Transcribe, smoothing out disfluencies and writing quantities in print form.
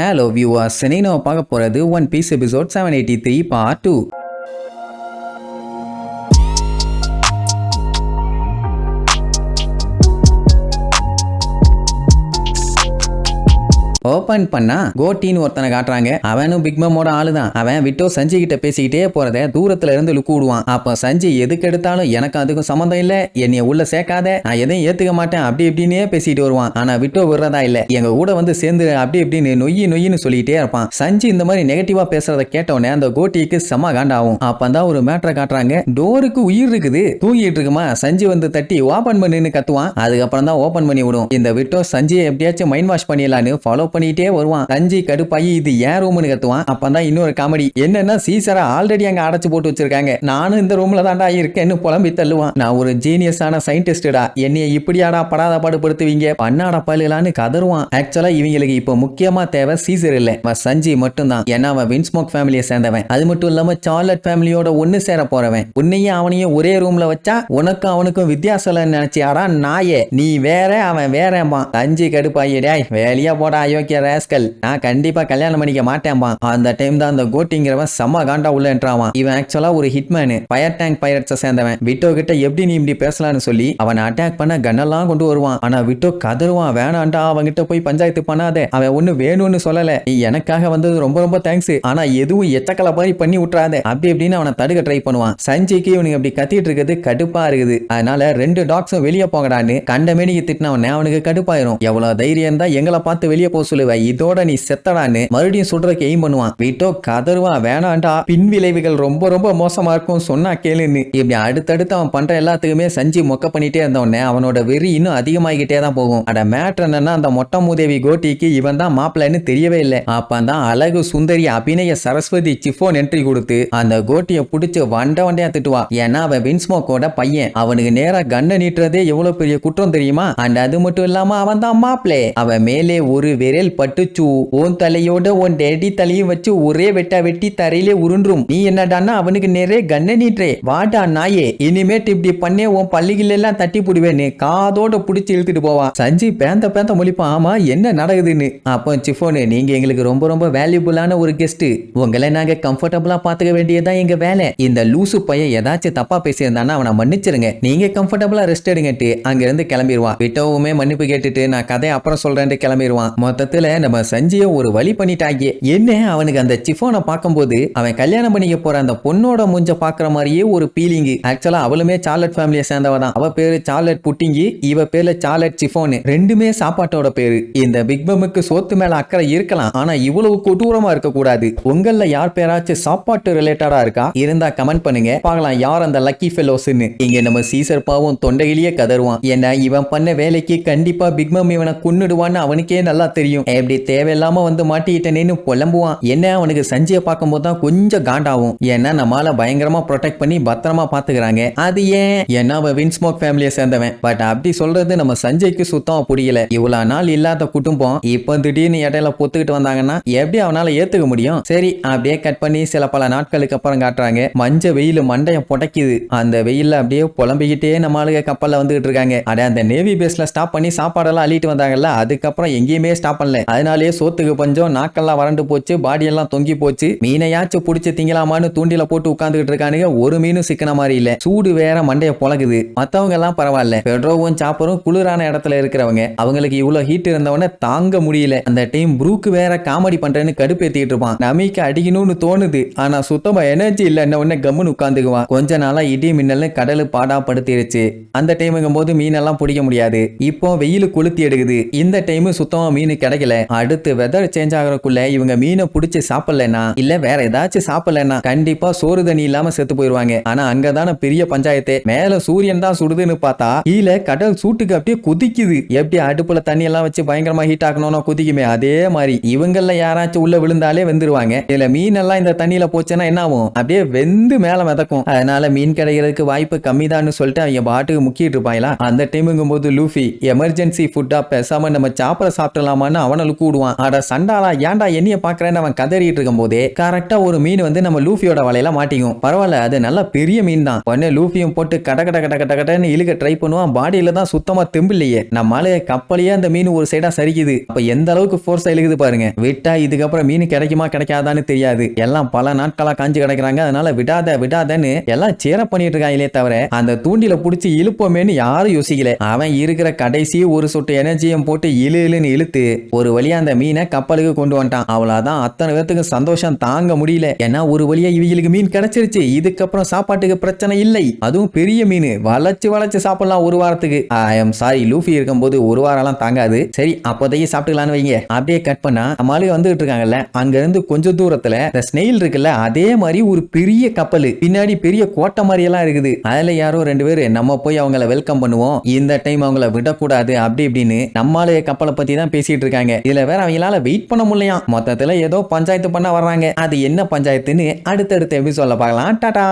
Hello viewers, இன்னைக்கு நம்ம பார்க்க போறது one piece episode 783 part 2. Open பண்ணா கோட்டின்னு ஒருத்தனை காட்டுறாங்க. அவனும் பிக் மம்மோட ஆளுதான். அவன் விட்டோ சஞ்சி கிட்ட பேசிக்கிட்டே போறத தூரத்துல இருந்து லுக்கு விடுவான். அப்ப சஞ்சி எதுக்கு எடுத்தாலும் எனக்கு அதுக்கும் சம்மந்தம் இல்ல, என்னைய உள்ள சேர்க்காத, நான் எதையும் ஏத்துக்க மாட்டேன் அப்படி இப்படின்னே பேசிட்டு வருவான். ஆனா விட்டோ விடுறதா இல்ல, எங்க கூட வந்து சேர்ந்து அப்படி இப்படின்னு நொய்யின்னு சொல்லிட்டே இருப்பான். சஞ்சி இந்த மாதிரி நெகட்டிவா பேசுறத கேட்டோன்னே அந்த கோட்டிக்கு செம காண்டாகும். அப்பதான் ஒரு மேட்டரை காட்டுறாங்க. டோருக்கு உயிர் இருக்குது, தூங்கிட்டு இருக்குமா. சஞ்சி வந்து தட்டி ஓபன் பண்ணுன்னு கத்துவான். அதுக்கப்புறம் தான் ஓபன் பண்ணி விடும். இந்த விட்டோ சஞ்சியை எப்படியாச்சும் மைண்ட் வாஷ் பண்ணிடலான்னு ஃபாலோ பண்ணிட்டே வருவான். சஞ்சி கடுப்பாயி இது ஏன் ரூம்னு கத்துவான். அப்பதான் இன்னொரு காமெடி என்னன்னா, சீசரை ஆல்ரெடி அங்க அடைச்சு போட்டு வச்சிருக்காங்க, நானும் இந்த ரூம்ல தான்டா இருக்கேன்னு புலம்பி தள்ளுவான். நான் ஒரு ஜீனியஸான சயின்டிஸ்டா, என்னைய இப்படியாடா படாத பாடுபடுத்துவீங்க, பண்ணாட பயிலான்னு கதருவான். ஆக்சுவலா இவங்களுக்கு இப்போ முக்கியமா தேவை சீசர் இல்ல, சஞ்சி மட்டும்தான். ஏன்னா அவன் வின்ஸ்மோக் ஃபேமிலியை சேர்ந்தவன். அது மட்டும் இல்லாம சார்லட் ஃபேமிலியோட ஒன்னு சேர போறவன். உன்னையும் அவனையும் ஒரே ரூம்ல வச்சா உனக்கும் அவனுக்கும் வித்தியாசம் நினைச்சியாடா நாயே, நீ வேற அவன் வேறம்பா. சஞ்சி கடுப்பாயிடா, வேலையா போடா அயோக்கிய ராஸ்கல், நான் கண்டிப்பா கல்யாணம் பண்ணிக்க மாட்டேன்பா. அந்த டைம் தான் அந்த கோட்டிங்கிறவன் செம்ம காண்டா உள்ள என்றான். இவன் ஆக்சுவலா ஒரு ஹிட்மேன், ஃபயர் டேங்க் பைரட்ஸை சேர்ந்தவன். விட்டோ கிட்ட எப்படி நீ இப்படி பேசலான்னு சொல்லி அவன் அட்டாக் பண்ண கன்னெல்லாம் கொண்டு வருவான். ஆனா விட்டோ கதருவான், வேணாண்டா அவன்கிட்ட போய் பஞ்சாயத்து பண்ணாதே, அவன் ஒண்ணு வேணும்னு சொல்லல, நீ எனக்காக வந்தது ரொம்ப ரொம்ப தேங்க்ஸ், ஆனா எதுவும் எச்சக்கலை மாதிரி பண்ணி விட்டுறாதே அப்படி இப்படின்னு அவனை தடுக்க ட்ரை பண்ணுவான். சஞ்சிக்கு இவனுக்கு அப்படி கத்திட்டு இருக்கிறது கடுப்பா இருக்குது. அதனால ரெண்டு டாக்ஸும் வெளியே போங்கடான்னு கண்டமேனிக்கு திட்டினவனே அவனுக்கு கடுப்பாயிரும். எவ்வளவு தைரியம் தான் எங்களை பார்த்து வெளியே போக சொல்லுவ, இதோட நீ செத்தடான்னு மறுபடியும் சொல்றதுக்கு எய்ம் பண்ணுவான். வீட்டோ கதருவா, வேணாண்டா பின் விளைவுகள் ரொம்ப ரொம்ப மோசமா இருக்கும், சொன்னா கேளுன்னு. இப்படி அடுத்தடுத்து அவன் பண்ற எல்லாத்துக்குமே சஞ்சி மொக்க பண்ணிட்டே இருந்தவனே அவனோட வெறி இன்னும் அதிகமாகிட்டே தான் போகும். அட மேட்ரு என்னன்னா, அந்த மொட்டை மூதேவி கோட்டிக்கு இவன் தான் மாப்பிள்ளைன்னு தெரியவே இல்லை. அப்பதான் அழகு சுந்தரி அபிநய சரஸ்வதி சிஃபோன் என்ட்ரி கொடுத்து அந்த கோட்டியை பிடிச்சு வண்டையா திட்டுவா. ஏன்னா அவன் வின்ஸ்மோக்கோட பையன், அவனுக்கு நேரா கண்ணை நீட்டுறதே எவ்வளவு பெரிய குற்றம் தெரியுமா. அண்ட் அது மட்டும் இல்லாம அவன் தான் மாப்பிள்ளை. அவன் மேலே ஒரு விரல் பட்டுச்சு, உன் தலையோட உன் டேடி தலையும் வச்சு ஒரே வெட்டி தரையிலே உருண்டும். நீ என்னடான்னா அவனுக்கு நேரே கண்ணை நீட்டுறே, வாடா நாயே, இனிமேட்டு இப்படி பண்ணே உன் பள்ளிகள் எல்லாம் தட்டி புடுவேன்னு காதோட புடிச்சு இழுத்துட்டு போவான். சஞ்சி பேந்த முழிப்பான், ஆமா என்ன நடக்குதுன்னு. அப்போ சிஃபோனு, நீங்க எங்களுக்கு ரொம்ப ரொம்ப வேல்யூபிளான ஒரு கெஸ்ட், உங்களை நாங்க கம்ஃபர்டபுளா பாத்துக்க வேண்டியதான் எங்க வேலை. இந்த லூசு பையன் ஏதாச்சும் தப்பா பேசியிருந்தானா அவனை மன்னிச்சிருங்க, நீங்க கம்ஃபர்டபுளா ரெஸ்ட் எடுங்கட்டு அங்க இருந்து கிளம்பிடுவான். விட்டோவுமே மன்னிப்பு கேட்டுட்டு நான் கதையை அப்புறம் சொல்றேன்ட்டு கிளம்பிடுவான். மொத்தத்துல நம்ம சஞ்சிய ஒரு வழி பண்ணிட்டாங்க. என்ன அவனுக்கு அந்த சிஃபோனை பார்க்கும்போது அவன் கல்யாணம் பண்ணிக்க போற அந்த பொண்ணோட மூஞ்ச பாக்குற மாதிரியே ஒரு பீலிங். ஆக்சுவலா அவளுமே சார்லட் ஃபேமிலியை சேர்ந்தவ தான். அவ பேரு சார்லட் புட்டிங்கி, இவ பேர்ல சார்லட் சிஃபோனு, ரெண்டுமே சாப்பாட்டோட பேரு. இந்த பிக் பம்முக்கு சோத்து மேல அக்கறை இருக்கலாம், ஆனா இவ்வளவு கொடூரமா இருக்க கூடாது. உங்கள யார் பேராச்சும் சாப்பாட்டு ரிலேட்டடா இருக்கா, இருந்தா கமெண்ட் பண்ணுங்க, பார்க்கலாம் யார் அந்த லக்கி ஃபெலோஸ்னு. இங்க நம்ம சீசர் பாவும் தொண்டையிலேயே கதருவான். ஏன்னா இவன் பண்ண வேலைக்கு கண்டிப்பா பிக் மம் இவனை கொன்னுடுவான்னு அவனுக்கே நல்லா தெரியும். எப்படி தேவையில்லாம வந்து மாட்டிக்கிட்டேன்னு புலம்புவான். என்ன அவனுக்கு சஞ்சியை பார்க்கும்போது தான் கொஞ்சம் காண்டாகும். ஏன்னா நம்மால பயங்கரமா ப்ரொடெக்ட் பண்ணி பத்திரமா பாத்துக்கிறாங்க. அது ஏன், ஏன்னா அவன் வின்ஸ்மோக் ஃபேமிலியை சேர்ந்தவன். பட் அப்படி சொல்றது நம்ம சஞ்சய்க்கு சுத்தமா புரியல. இவ்வளவு நாள் இல்லாத குடும்பம் இப்போ திடீர்னு இடையில பொத்துக்கிட்டு வந்தாங்கன்னா எப்படி அவனால ஏத்துக்க முடியும். சரி அப்படியே கட் பண்ணி சில பல நாட்களுக்கு அப்புறம் காட்டுறாங்க. மஞ்ச வெயில் மண்டைய புடைக்குது. அந்த வெயில்ல அப்படியே புலம்பிக்கிட்டே நம்ம ஆளுக கப்பல்ல வந்துகிட்டு இருக்காங்க. அட அந்த நேவி பேஸ்ல ஸ்டாப் பண்ணி சாப்பாடெல்லாம் அள்ளிட்டு வந்தாங்கல்ல, அதுக்கப்புறம் எங்கேயுமே ஸ்டாப் பண்ணல. அதனாலேயே சோத்துக்கு பஞ்சம், நாக்கெல்லாம் வறண்டு போச்சு, பாடி எல்லாம் தொங்கி போச்சு. மீனையாச்சும் பிடிச்சி திங்கலாமான்னு தூண்டில போட்டு உட்கார்ந்துட்டு இருக்கானுங்க. ஒரு மீனும் சிக்கன மாதிரி இல்ல. சூடு வேற மண்டைய பொழகுது. மத்தவங்க எல்லாம் பரவாயில்ல, பெட்ரோவும் சாப்பரும் குளிரான இடத்துல இருக்கிறவங்க, அவங்களுக்கு இவ்வளவு ஹீட் இருந்தவன தாங்க முடியல. அந்த டைம் ப்ரூக் வேற காமெடி பண்றேன்னு கடுப்பேத்திட்டு இருப்பான். நமிக்கு அடிக்கணும்னு தோணுது, ஆனா சுத்தமா எனர்ஜி இல்ல, என்ன உடனே கம்முன்னு உட்காந்துக்குவான். கொஞ்ச நாளா இடி மின்னல் கடலு பாடா படுத்திருச்சு. அந்த டைமுங்கும் போது மீனெல்லாம் பிடிக்க முடியாது. இப்போ வெயில் கொளுத்தி எடுக்குது. இந்த டைம் சுத்தமா மீன் கிடைக்கல. அடுத்து வெதர் சேஞ்ச் ஆகிறதுக்குள்ள இவங்க மீனை பிடிச்சி சாப்பிடலன்னா இல்ல வேற ஏதாச்சும் சாப்பிடலன்னா கண்டிப்பா சோறு தண்ணி இல்லாம செத்து போயிருவாங்க. ஆனா அங்கதான பெரிய பஞ்சாயத்து. மேல சூரியன் தான் சுடுதுன்னு பார்த்தா கீழே கடல் சூட்டுக்கு அப்படியே கொதிக்குது. எப்படி அடுப்புல தண்ணி எல்லாம் வச்சு பயங்கரமா ஹீட் ஆக்கணும்னா கொதிக்குமே, அதே மாதிரி இவங்கள யாராச்சும் உள்ள விழுந்தாலே வெந்துருவாங்க. இதுல மீன் எல்லாம் இந்த தண்ணியில போச்சுன்னா என்ன ஆகும், அப்படியே வெந்து மேல மிதக்கும். அதனால மீன் கிடைக்கிறதுக்கு வாய்ப்பு கம்மிதான்னு சொல்லிட்டு அவங்க பாட்டுக்கு முக்கிட்டு இருப்பாங்களா. அந்த டைமுங்கும் போது லூஃபி எமர்ஜென்சி ஃபுட்டா பேசாம நம்ம சாப்பிட சாப்பிடலாமான்னு அவனை லுக்கு விடுவான். அட சண்டாலா ஏன்டா என்னைய பாக்குறேன்னு அவன் கதறிட்டு இருக்கும் போதே கரெக்டா ஒரு மீன் வந்து நம்ம லூஃபியோட வலையில மாட்டிக்கும். பரவாயில்ல, அது நல்ல பெரிய மீன் தான். உடனே லூஃபியும் போட்டு கட கட கட கட கடன்னு இழுக்க ட்ரை பண்ணுவான். பாடியில தான் சுத்தமா தெம்பு இல்லையே. நம்மளால கப்பலையே அந்த மீன் ஒரு சைடா சரிக்குது. அப்ப எந்த அளவுக்கு ஃபோர்ஸா இழுக்குது பாருங்க. விட்டா இதுக்கப்புறம் மீன் கிடைக்குமா கிடைக்காதான்னு தெரியாது. எல்லாம் பல நாட்களா காஞ்சு கிடக்குறாங்க. அதனால விடாதன்னு எல்லாம் சேர பண்ணிட்டு இருக்காங்களே தவிர அந்த தூண்டில புடிச்சு இழுப்போமேன்னு யாரும் யோசிக்கல. அவன் இருக்கிற கடைசி ஒரு சொட்டு எனர்ஜியும் போட்டு இழுன்னு இழுத்து ஒரு வழியா அந்த மீனை கப்பலுக்கு கொண்டு வந்துட்டான். அவ்வளவுதான். அத்தனை பேருக்கு சந்தோஷம் தாங்க முடியல. ஏன்னா ஒரு வழியா இவங்களுக்கு மீன் கிடைச்சிருச்சு. இதுக்கப்புறம் சாப்பாட்டுக்கு பிரச்சனை இல்லை. அதுவும் பெரிய மீன் வளைச்சு சாப்பிடலாம் ஒரு வாரத்துக்கு. ஐ எம் சாரி, லூஃபி இருக்கும்போது ஒரு வாரம்லாம் தாங்காது. சரி அப்போதைக்கு சாப்பிட்டுக்கலான்னு வைங்க. அப்படியே கட் பண்ணா நம்மளுக்கு வந்துட்டு இருக்காங்கல்ல, அங்க இருந்து கொஞ்சம் தூரத்துல இந்த ஸ்னெயில் இருக்குல்ல, அதே மாதிரி ஒரு பெரிய கப்பல் பின்னாடி பெரிய கோட்டை மாதிரி எல்லாம் இருக்குது. அதுல யாரோ 2 பேரு நம்ம போய் அவங்கள வெல்கம் பண்ணுவோம், இந்த டைம் அவங்கள விடக்கூடாது அப்படி இப்படின்னு நம்மளே கப்பலை பத்தி தான் பேசிட்டு இருக்காங்க. இதுல வேற அவங்களால வெயிட் பண்ண முடியலையா. மொத்தத்துல ஏதோ பஞ்சாயத்து பண்ண வர்றாங்க. அது என்ன பஞ்சாயத்துன்னு அடுத்தடுத்த எபிசோட்ல பார்க்கலாம். டாடா.